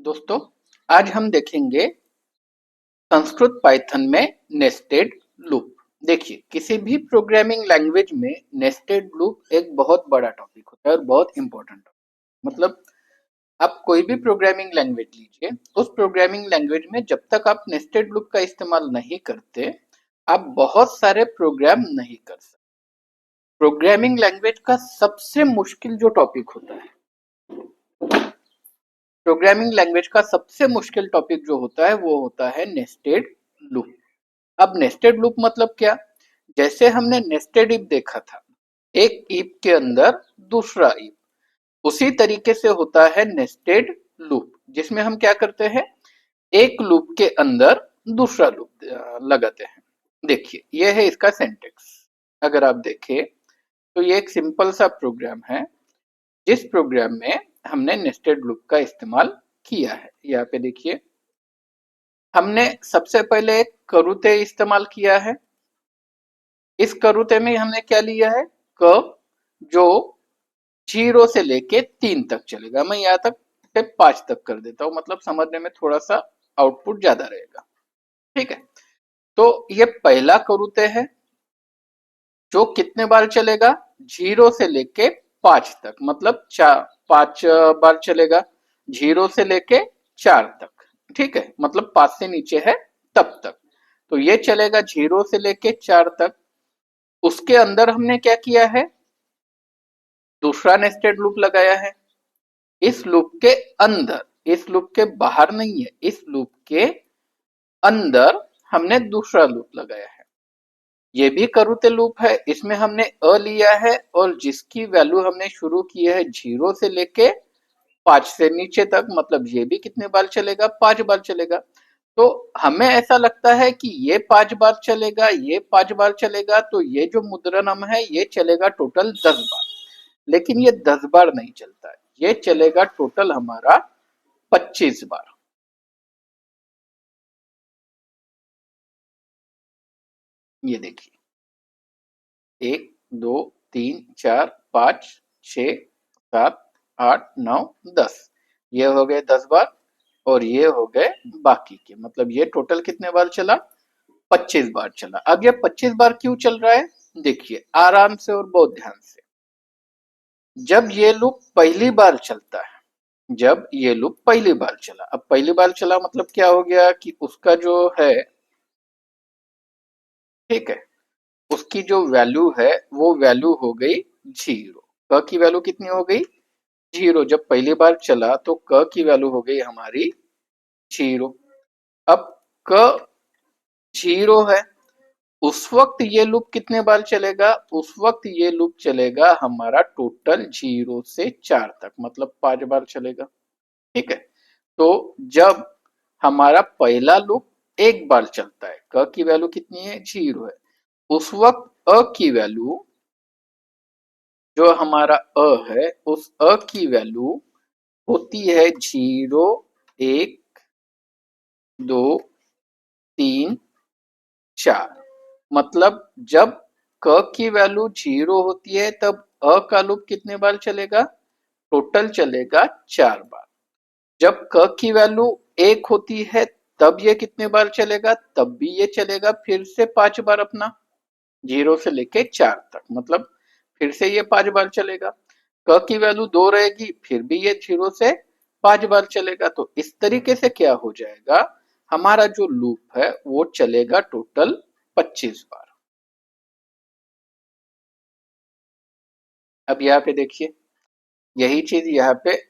दोस्तों, आज हम देखेंगे संस्कृत पाइथन में नेस्टेड लूप। देखिए, किसी भी प्रोग्रामिंग लैंग्वेज में नेस्टेड लूप एक बहुत बड़ा टॉपिक होता है और बहुत इंपॉर्टेंट। मतलब आप कोई भी प्रोग्रामिंग लैंग्वेज लीजिए, उस प्रोग्रामिंग लैंग्वेज में जब तक आप नेस्टेड लूप का इस्तेमाल नहीं करते, आप बहुत सारे प्रोग्राम नहीं कर सकते। प्रोग्रामिंग लैंग्वेज का सबसे मुश्किल जो टॉपिक होता है, प्रोग्रामिंग लैंग्वेज का सबसे मुश्किल टॉपिक जो होता है वो होता है नेस्टेड लूप। अब नेस्टेड लूप मतलब क्या? जैसे हमने नेस्टेड इफ देखा था, एक इफ के अंदर दूसरा इफ, उसी तरीके से होता है नेस्टेड लूप, जिसमें हम क्या करते हैं, एक लूप के अंदर दूसरा लूप लगाते हैं। देखिए, यह है इसका सिंटेक्स। अगर आप देखें तो ये एक सिंपल सा प्रोग्राम है, जिस प्रोग्राम में हमने नेस्टेड लूप का इस्तेमाल किया है। यहाँ पे देखिए, हमने सबसे पहले एक करूते इस्तेमाल किया है। इस करूते में हमने क्या लिया है, क, जो 0 से लेके 3 तक चलेगा। मैं यहाँ तक से 5 तक कर देता हूँ, मतलब समझने में थोड़ा सा आउटपुट ज्यादा रहेगा। ठीक है, तो ये पहला करूते है जो कितने बार चलेगा, 0 से लेके 5 तक, मतलब 5 बार चलेगा, 0 से लेके 4 तक। ठीक है, मतलब 5 से नीचे है तब तक। तो ये चलेगा 0 से लेके 4 तक। उसके अंदर हमने क्या किया है, दूसरा नेस्टेड लूप लगाया है। इस लूप के अंदर, इस लूप के बाहर नहीं है, इस लूप के अंदर हमने दूसरा लूप लगाया है। ये भी करूते लूप है, इसमें हमने अ लिया है और जिसकी वैल्यू हमने शुरू की है 0 से लेके 5 से नीचे तक, मतलब ये भी कितने बार चलेगा, 5 बार चलेगा। तो हमें ऐसा लगता है कि ये 5 बार चलेगा, ये 5 बार चलेगा, तो ये जो मुद्रणम है ये चलेगा टोटल 10 बार। लेकिन ये 10 बार नहीं चलता है, ये चलेगा टोटल हमारा 25 बार। ये देखिए, 1 2 3 4 5 6 7 8 9 10, ये हो गए 10 बार और ये हो गए बाकी के, मतलब ये टोटल कितने बार चला, 25 बार चला। अब ये 25 बार क्यों चल रहा है, देखिए आराम से और बहुत ध्यान से। जब ये लूप पहली बार चलता है, जब ये लूप पहली बार चला, अब पहली बार चला मतलब क्या हो गया कि उसका जो है, ठीक है, उसकी जो वैल्यू है वो वैल्यू हो गई 0। क की वैल्यू कितनी हो गई, 0। जब पहली बार चला तो क की वैल्यू हो गई हमारी 0। अब क 0 है, उस वक्त ये लूप कितने बार चलेगा, उस वक्त ये लूप चलेगा हमारा टोटल 0 से 4 तक, मतलब 5 बार चलेगा। ठीक है, तो जब हमारा पहला लूप एक बार चलता है, क की वैल्यू कितनी है, 0 है, उस वक्त अ की वैल्यू, जो हमारा अ है, उस अ की वैल्यू होती है 0 1 2 3 4। मतलब जब क की वैल्यू 0 होती है तब अ का लूप कितने बार चलेगा, टोटल चलेगा 4 बार। जब क की वैल्यू 1 होती है तब ये कितने बार चलेगा, तब भी ये चलेगा फिर से 5 बार, अपना 0 से लेके 4 तक, मतलब फिर से ये 5 बार चलेगा। क की वैल्यू 2 रहेगी, फिर भी ये 0 से 5 बार चलेगा। तो इस तरीके से क्या हो जाएगा, हमारा जो लूप है वो चलेगा टोटल 25 बार। अब यहाँ पे देखिए, यही चीज यहाँ पे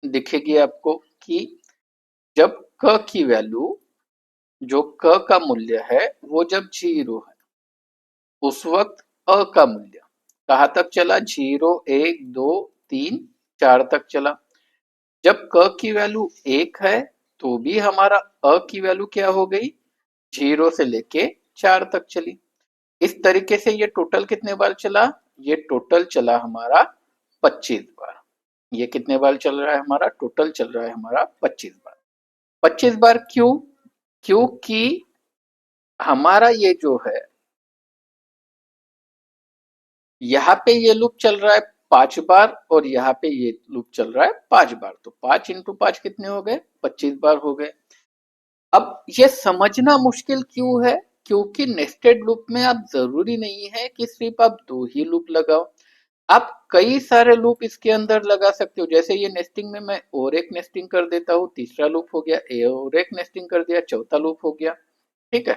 दिखेगी आपको कि जब क की वैल्यू, जो क का मूल्य है वो जब 0 है, उस वक्त अ का मूल्य कहाँ तक चला, 0 1 2 3 4 तक चला। जब क की वैल्यू 1 है तो भी हमारा अ की वैल्यू क्या हो गई, 0 से लेके 4 तक चली। इस तरीके से ये टोटल कितने बार चला, ये टोटल चला हमारा 25 बार। ये कितने बार चल रहा है हमारा, टोटल चल रहा है हमारा 25 बार। 25 बार क्यों, क्योंकि हमारा ये जो है, यहाँ पे ये लूप चल रहा है 5 बार और यहाँ पे ये लूप चल रहा है 5 बार, तो 5 इंटू 5 कितने हो गए? 25 बार हो गए। अब ये समझना मुश्किल क्यों है? क्योंकि नेस्टेड लूप में आप जरूरी नहीं है कि सिर्फ आप दो ही लूप लगाओ, आप कई सारे लूप इसके अंदर लगा सकते हो। जैसे ये नेस्टिंग में मैं और एक नेस्टिंग कर देता हूँ, तीसरा लूप हो गया, और एक नेस्टिंग कर दिया, चौथा लूप हो गया। ठीक है,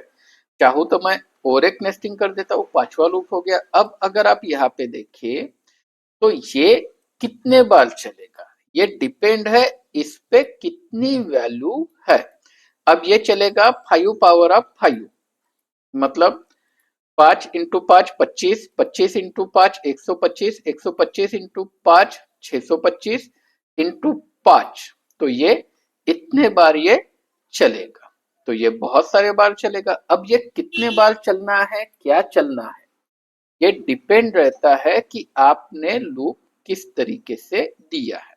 चाहूँ तो मैं और एक नेस्टिंग कर देता हूँ, पांचवा लूप हो गया। अब अगर आप यहाँ पे देखिए तो ये कितने बार चलेगा, ये डिपेंड है इस पे कितनी वैल्यू है। अब ये चलेगा 5 पावर ऑफ 5, मतलब 5 इंटू 5 25, 25 इंटू 5 125, 125 इंटू 5 625 इंटू 5, तो ये इतने बार ये चलेगा। तो ये बहुत सारे बार चलेगा। अब ये कितने बार चलना है, क्या चलना है, ये डिपेंड रहता है कि आपने लूप किस तरीके से दिया है।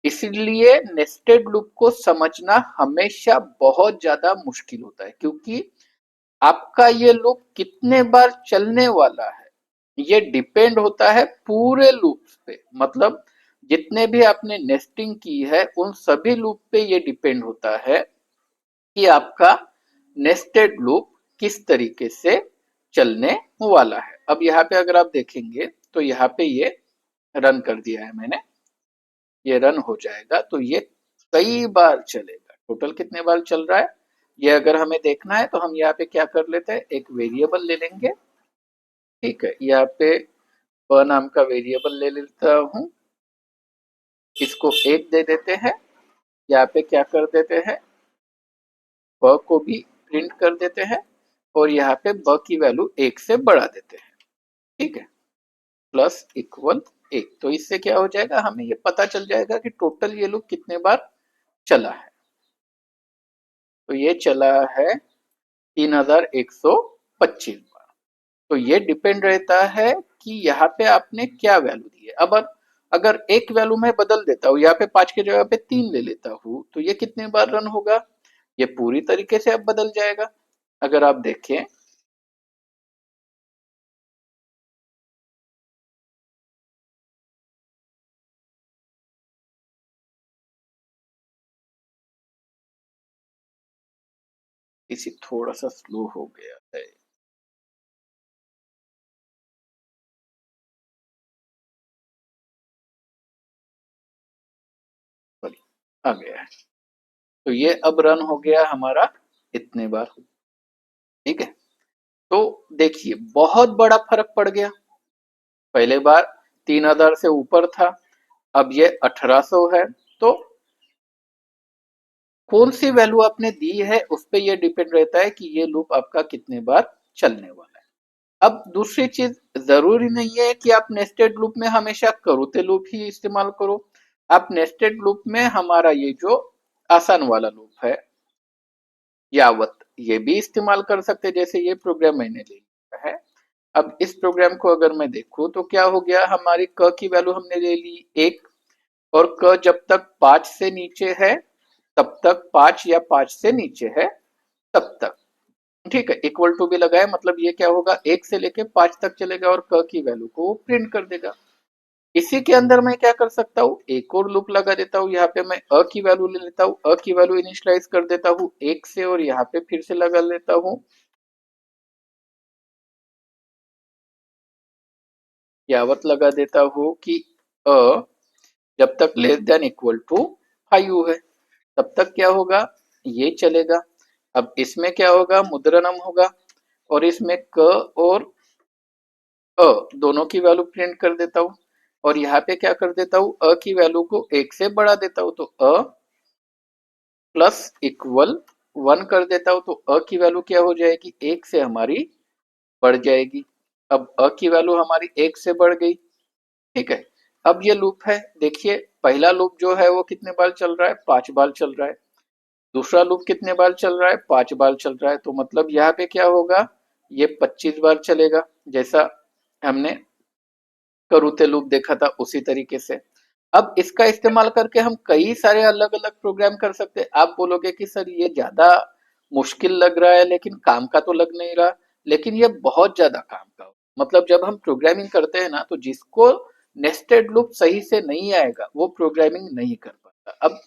इसलिए नेस्टेड लूप को समझना हमेशा बहुत ज्यादा मुश्किल होता है, क्योंकि आपका ये लूप कितने बार चलने वाला है ये डिपेंड होता है पूरे लूप्स पे। मतलब जितने भी आपने नेस्टिंग की है उन सभी लूप पे ये डिपेंड होता है कि आपका नेस्टेड लूप किस तरीके से चलने वाला है। अब यहाँ पे अगर आप देखेंगे तो यहाँ पे ये रन कर दिया है मैंने, ये रन हो जाएगा तो ये कई बार चलेगा। टोटल कितने बार चल रहा है ये अगर हमें देखना है तो हम यहाँ पे क्या कर लेते हैं, एक वेरिएबल ले लेंगे। ठीक है, यहाँ पे प नाम का वेरिएबल ले लेता हूँ, इसको 1 दे देते हैं। यहाँ पे क्या कर देते हैं, ब को भी प्रिंट कर देते हैं और यहाँ पे ब की वैल्यू 1 से बढ़ा देते हैं। ठीक है, प्लस इक्वल 1, तो इससे क्या हो जाएगा, हमें ये पता चल जाएगा कि टोटल ये लूप कितने बार चला है। तो ये चला है 3125 बार। तो ये डिपेंड रहता है कि यहाँ पे आपने क्या वैल्यू दी है। अब अगर एक वैल्यू मैं बदल देता हूँ, यहाँ पे 5 की जगह पे 3 ले लेता हूँ, तो ये कितने बार रन होगा, ये पूरी तरीके से अब बदल जाएगा। अगर आप देखें इसी थोड़ा सा स्लो हो गया है, सॉरी, आ गया है। तो ये अब रन हो गया हमारा इतने बार। ठीक है, तो देखिए बहुत बड़ा फर्क पड़ गया। पहले बार 3000 से ऊपर था, अब ये 1800 है। तो कौन सी वैल्यू आपने दी है उस पे ये डिपेंड रहता है कि ये लूप आपका कितने बार चलने वाला है। अब दूसरी चीज, जरूरी नहीं है कि आप नेस्टेड लूप में हमेशा करूते लूप ही इस्तेमाल करो। आप नेस्टेड लूप में हमारा ये जो आसान वाला लूप है यावत, ये भी इस्तेमाल कर सकते हैं। जैसे ये प्रोग्राम मैंने ले लिया है, अब इस प्रोग्राम को अगर मैं देखूं तो क्या हो गया, हमारी क की वैल्यू हमने ले ली 1, और क जब तक 5 से नीचे है तब तक, 5 या 5 से नीचे है तब तक। ठीक है, इक्वल टू भी लगाए, मतलब ये क्या होगा, 1 से लेके 5 तक चलेगा और क की वैल्यू को प्रिंट कर देगा। इसी के अंदर मैं क्या कर सकता हूँ, एक और लूप लगा देता हूँ। यहाँ पे मैं अ की वैल्यू ले लेता हूँ, अ की वैल्यू इनिशियलाइज कर देता हूँ 1 से, और यहाँ पे फिर से लगा लेता हूँ, यावत लगा देता हूँ कि अ जब तक लेस देन इक्वल टू 5 है तब तक क्या होगा, ये चलेगा। अब इसमें क्या होगा, मुद्रणम होगा, और इसमें क और अ दोनों की वैल्यू प्रिंट कर देता हूँ, और यहाँ पे क्या कर देता हूँ, अ की वैल्यू को 1 से बढ़ा देता हूँ, तो अ प्लस इक्वल 1 कर देता हूँ, तो अ की वैल्यू क्या हो जाएगी, 1 से हमारी बढ़ जाएगी। अब अ की वैल्यू हमारी 1 से बढ़ गई। ठीक है, अब ये लूप है, देखिए पहला लूप जो है वो कितने बार चल रहा है, 5 बार चल रहा है। दूसरा लूप कितने बार चल रहा है, 5 बार चल रहा है। तो मतलब यहाँ पे क्या होगा, ये 25 बार चलेगा, जैसा हमने करूते लूप देखा था उसी तरीके से। अब इसका इस्तेमाल करके हम कई सारे अलग अलग प्रोग्राम कर सकते हैं। आप बोलोगे कि सर ये ज्यादा मुश्किल लग रहा है, लेकिन काम का तो लग नहीं रहा, लेकिन ये बहुत ज्यादा काम का। मतलब जब हम प्रोग्रामिंग करते हैं ना, तो जिसको नेस्टेड लूप सही से नहीं आएगा, वो प्रोग्रामिंग नहीं कर पाता। अब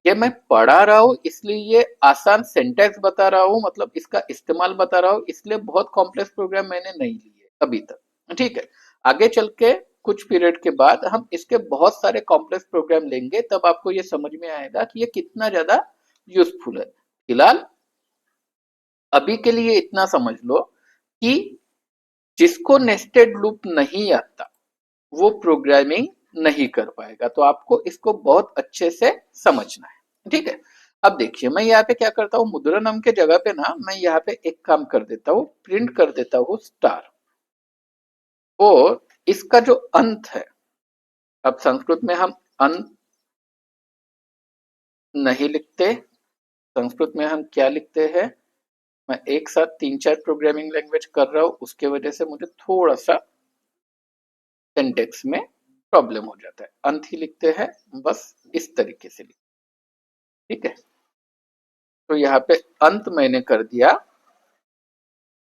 ये मैं पढ़ा रहा हूँ इसलिए ये आसान सिंटैक्स बता रहा हूँ, मतलब इसका इस्तेमाल बता रहा हूँ, इसलिए बहुत कॉम्प्लेक्स प्रोग्राम मैंने नहीं लिए अभी तक। ठीक है, आगे चल के कुछ पीरियड के बाद हम इसके बहुत सारे कॉम्प्लेक्स प्रोग्राम लेंगे, तब आपको ये समझ में आएगा कि ये कितना ज्यादा यूजफुल है। फिलहाल अभी के लिए इतना समझ लो कि जिसको नेस्टेड लूप नहीं आता वो प्रोग्रामिंग नहीं कर पाएगा, तो आपको इसको बहुत अच्छे से समझना है। ठीक है, अब देखिए मैं यहाँ पे क्या करता हूँ, मुद्रणम के जगह पे ना मैं यहाँ पे एक काम कर देता हूँ, प्रिंट कर देता हूँ स्टार, और इसका जो अंत है, अब संस्कृत में हम अंत नहीं लिखते, संस्कृत में हम क्या लिखते हैं, मैं एक साथ तीन चार प्रोग्रामिंग लैंग्वेज कर रहा हूँ, उसके वजह से मुझे थोड़ा सा सिंटेक्स में प्रॉब्लम हो जाता है, अंत ही लिखते हैं, बस इस तरीके से लिखते। ठीक है, तो यहाँ पे अंत मैंने कर दिया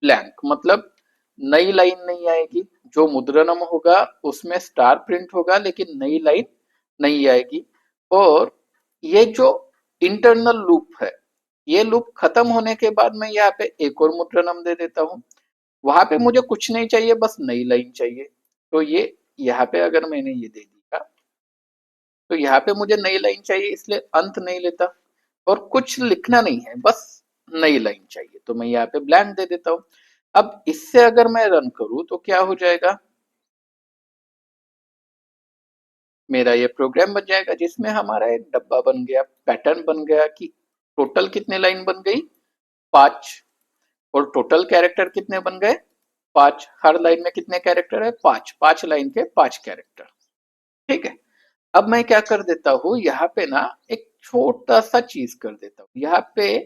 ब्लैंक, मतलब नई लाइन नहीं आएगी, जो मुद्रणम होगा उसमें स्टार प्रिंट होगा लेकिन नई लाइन नहीं आएगी। और ये जो इंटरनल लूप है, ये लूप खत्म होने के बाद मैं यहाँ पे एक और मुद्रणम दे देता हूँ, वहां पे मुझे कुछ नहीं चाहिए, बस नई लाइन चाहिए, तो ये यहाँ पे अगर मैंने ये दे दिया तो यहाँ पे मुझे नई लाइन चाहिए, इसलिए अंत नहीं लेता, और कुछ लिखना नहीं है, बस नई लाइन चाहिए, तो मैं यहाँ पे ब्लैंक दे देता हूँ। अब इससे अगर मैं रन करूं तो क्या हो जाएगा, मेरा ये प्रोग्राम बन जाएगा जिसमें हमारा एक डब्बा बन गया, पैटर्न बन गया कि टोटल कितने लाइन बन गई, 5, और टोटल कैरेक्टर कितने बन गए, 5, हर लाइन में कितने कैरेक्टर है, 5, 5 लाइन के 5 कैरेक्टर। ठीक है, अब मैं क्या कर देता हूँ, यहाँ पे ना एक छोटा सा चीज कर देता हूँ, यहाँ पे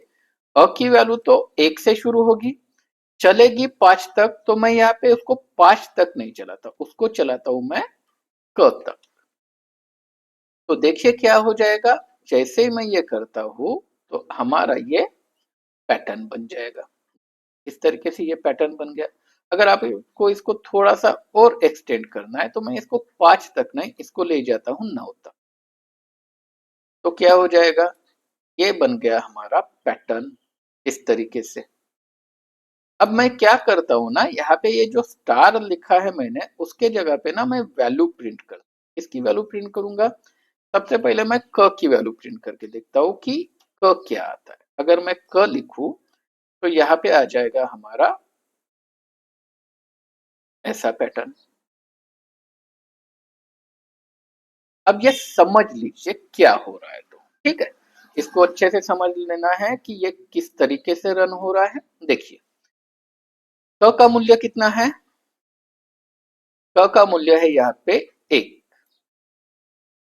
अ की वैल्यू तो 1 से शुरू होगी, चलेगी 5 तक, तो मैं यहाँ पे उसको 5 तक नहीं चलाता, उसको चलाता हूं मैं क तक। तो देखिए क्या हो जाएगा, जैसे ही मैं ये करता हूं तो हमारा ये पैटर्न बन जाएगा, इस तरीके से ये पैटर्न बन गया। अगर आपको इसको थोड़ा सा और एक्सटेंड करना है तो मैं इसको 5 तक नहीं, इसको ले जाता हूं 9 तक, तो क्या हो जाएगा, ये बन गया हमारा पैटर्न इस तरीके से। अब मैं क्या करता हूँ ना, यहाँ पे ये जो स्टार लिखा है मैंने, उसके जगह पे ना मैं वैल्यू प्रिंट कर, इसकी वैल्यू प्रिंट करूंगा। सबसे पहले मैं क की वैल्यू प्रिंट करके देखता हूँ कि क क्या आता है। अगर मैं क लिखूं तो यहाँ पे आ जाएगा हमारा ऐसा पैटर्न। अब ये समझ लीजिए क्या हो रहा है, तो ठीक है, इसको अच्छे से समझ लेना है कि ये किस तरीके से रन हो रहा है। देखिए क का मूल्य कितना है, क का मूल्य है यहाँ पे 1,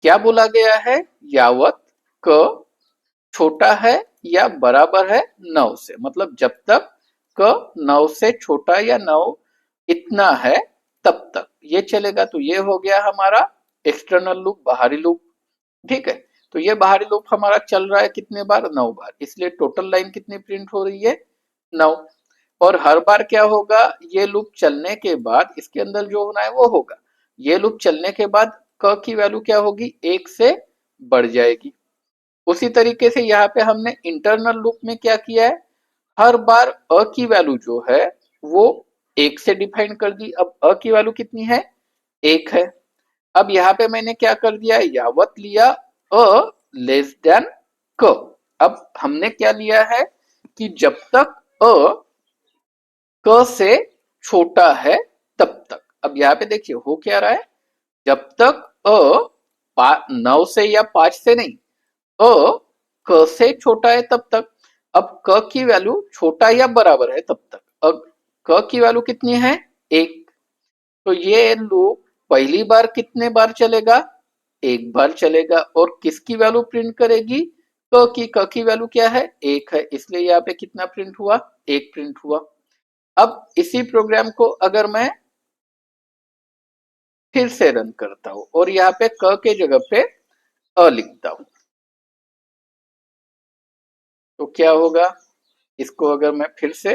क्या बोला गया है, यावत क छोटा है या बराबर है 9 से, मतलब जब तक क 9 से छोटा या 9 इतना है तब तक ये चलेगा। तो ये हो गया हमारा एक्सटर्नल लूप, बाहरी लूप। ठीक है, तो ये बाहरी लूप हमारा चल रहा है कितने बार, 9 बार, इसलिए टोटल लाइन कितनी प्रिंट हो रही है, 9। और हर बार क्या होगा, ये लूप चलने के बाद इसके अंदर जो होना है वो होगा, ये लूप चलने के बाद क की वैल्यू क्या होगी, 1 से बढ़ जाएगी। उसी तरीके से यहाँ पे हमने इंटरनल लूप में क्या किया है, हर बार अ की वैल्यू जो है वो 1 से डिफाइन कर दी। अब अ की वैल्यू कितनी है, 1 है। अब यहाँ पे मैंने क्या कर दिया, यावत लिया अ लेस देन क। अब हमने क्या लिया है कि जब तक अ क से छोटा है तब तक। अब यहाँ पे देखिए हो क्या रहा है, जब तक अ 9 से या 5 से नहीं, अ क से छोटा है तब तक। अब क की वैल्यू छोटा या बराबर है तब तक। अब क की वैल्यू कितनी है, 1, तो ये लूप पहली बार कितने बार चलेगा, एक बार चलेगा, और किसकी वैल्यू प्रिंट करेगी, क की वैल्यू क्या है, 1 है, इसलिए यहाँ पे कितना प्रिंट हुआ, 1 प्रिंट हुआ। अब इसी प्रोग्राम को अगर मैं फिर से रन करता हूं और यहाँ पे क के जगह पे अ लिखता हूं तो क्या होगा, इसको अगर मैं फिर से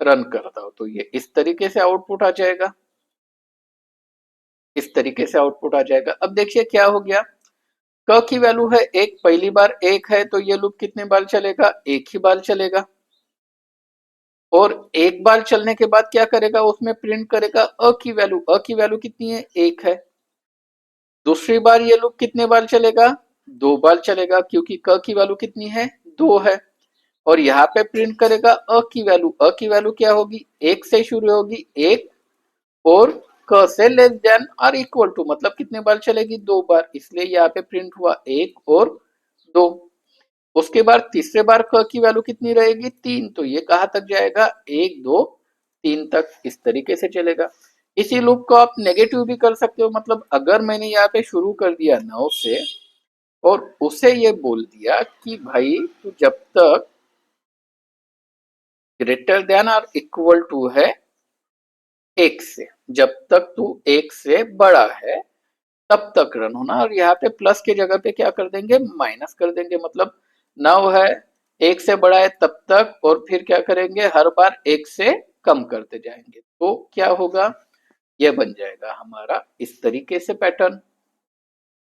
रन करता हूं तो ये इस तरीके से आउटपुट आ जाएगा। इस तरीके से आउटपुट आ जाएगा। अब देखिए क्या हो गया, क की वैल्यू है एक, पहली बार एक है तो ये लूप कितने बार चलेगा, एक ही बार चलेगा। और एक बार चलने के बाद क्या करेगा, उसमें प्रिंट करेगा अ की वैल्यू, अ की वैल्यू कितनी है, एक है। दूसरी बार ये लूप कितने बार चलेगा, दो बार चलेगा, क्योंकि क की वैल्यू कितनी है, दो है। और यहाँ पे प्रिंट करेगा अ की वैल्यू, अ की वैल्यू क्या होगी, एक से शुरू होगी, एक, और क से लेस देन और इक्वल टू, मतलब कितने बार चलेगी, दो बार, इसलिए यहाँ पे प्रिंट हुआ एक और दो। उसके बाद तीसरे बार क की वैल्यू कितनी रहेगी, तीन, तो ये कहाँ तक जाएगा, एक दो तीन तक, इस तरीके से चलेगा। इसी लूप को आप नेगेटिव भी कर सकते हो, मतलब अगर मैंने यहाँ पे शुरू कर दिया 9 से और उसे ये बोल दिया कि भाई तू जब तक ग्रेटर देन और इक्वल टू है एक से, जब तक तू एक से बड़ा है तब तक रन होना, और यहाँ पे प्लस की जगह पे क्या कर देंगे, माइनस कर देंगे, मतलब 9 है, एक से बड़ा है तब तक, और फिर क्या करेंगे, हर बार एक से कम करते जाएंगे, तो क्या होगा, ये बन जाएगा हमारा इस तरीके से पैटर्न।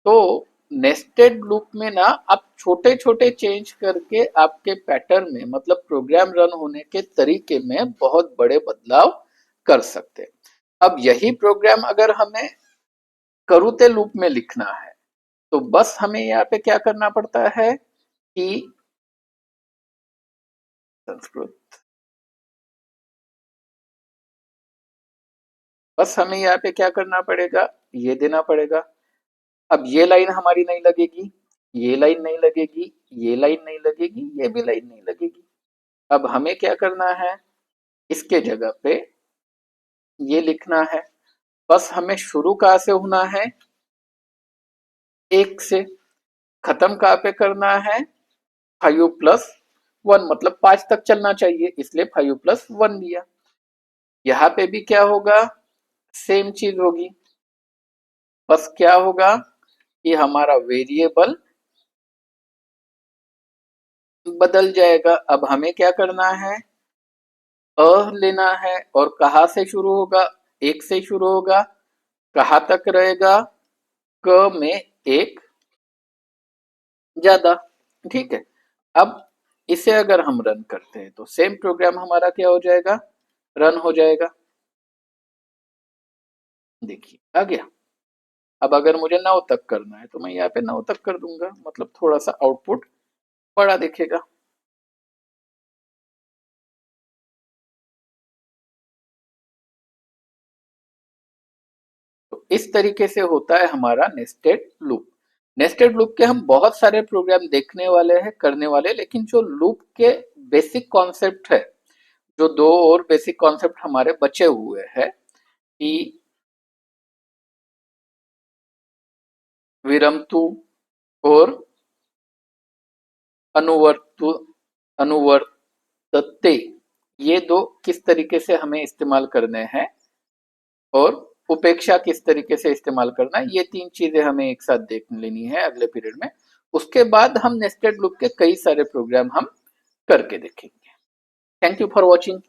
तो नेस्टेड लूप में ना आप छोटे छोटे चेंज करके आपके पैटर्न में, मतलब प्रोग्राम रन होने के तरीके में बहुत बड़े बदलाव कर सकते हैं। अब यही प्रोग्राम अगर हमें करूते लूप में लिखना है तो बस हमें यहाँ पे क्या करना पड़ता है कि संस्कृत, बस हमें यहाँ पे क्या करना पड़ेगा, ये देना पड़ेगा। अब ये लाइन हमारी नहीं लगेगी, ये लाइन नहीं लगेगी, ये लाइन नहीं लगेगी, ये भी लाइन नहीं लगेगी। अब हमें क्या करना है, इसके जगह पे ये लिखना है। बस हमें शुरू कहाँ से होना है, एक से, खत्म कहाँ पे करना है, 5+1, मतलब 5 तक चलना चाहिए, इसलिए 5+1 दिया। यहाँ पे भी क्या होगा, सेम चीज होगी, बस क्या होगा कि हमारा वेरिएबल बदल जाएगा। अब हमें क्या करना है, अ लेना है, और कहाँ से शुरू होगा, एक से शुरू होगा, कहाँ तक रहेगा, क में एक ज्यादा, ठीक है। अब इसे अगर हम रन करते हैं तो सेम प्रोग्राम हमारा क्या हो जाएगा, रन हो जाएगा। देखिए आ गया। अब अगर मुझे 9 तक करना है तो मैं यहाँ पे 9 तक कर दूंगा, मतलब थोड़ा सा आउटपुट बड़ा दिखेगा। तो इस तरीके से होता है हमारा नेस्टेड लूप। नेस्टेड लूप के हम बहुत सारे प्रोग्राम देखने वाले हैं, करने वाले, लेकिन जो लूप के बेसिक कॉन्सेप्ट है, जो दो और बेसिक कॉन्सेप्ट हमारे बचे हुए हैं कि विरमतु और अनुवर्तु, अनुवर्तते, ये दो किस तरीके से हमें इस्तेमाल करने हैं, और उपेक्षा किस तरीके से इस्तेमाल करना है, ये तीन चीजें हमें एक साथ देख लेनी है अगले पीरियड में। उसके बाद हम नेस्टेड लूप के कई सारे प्रोग्राम हम करके देखेंगे। Thank you for watching.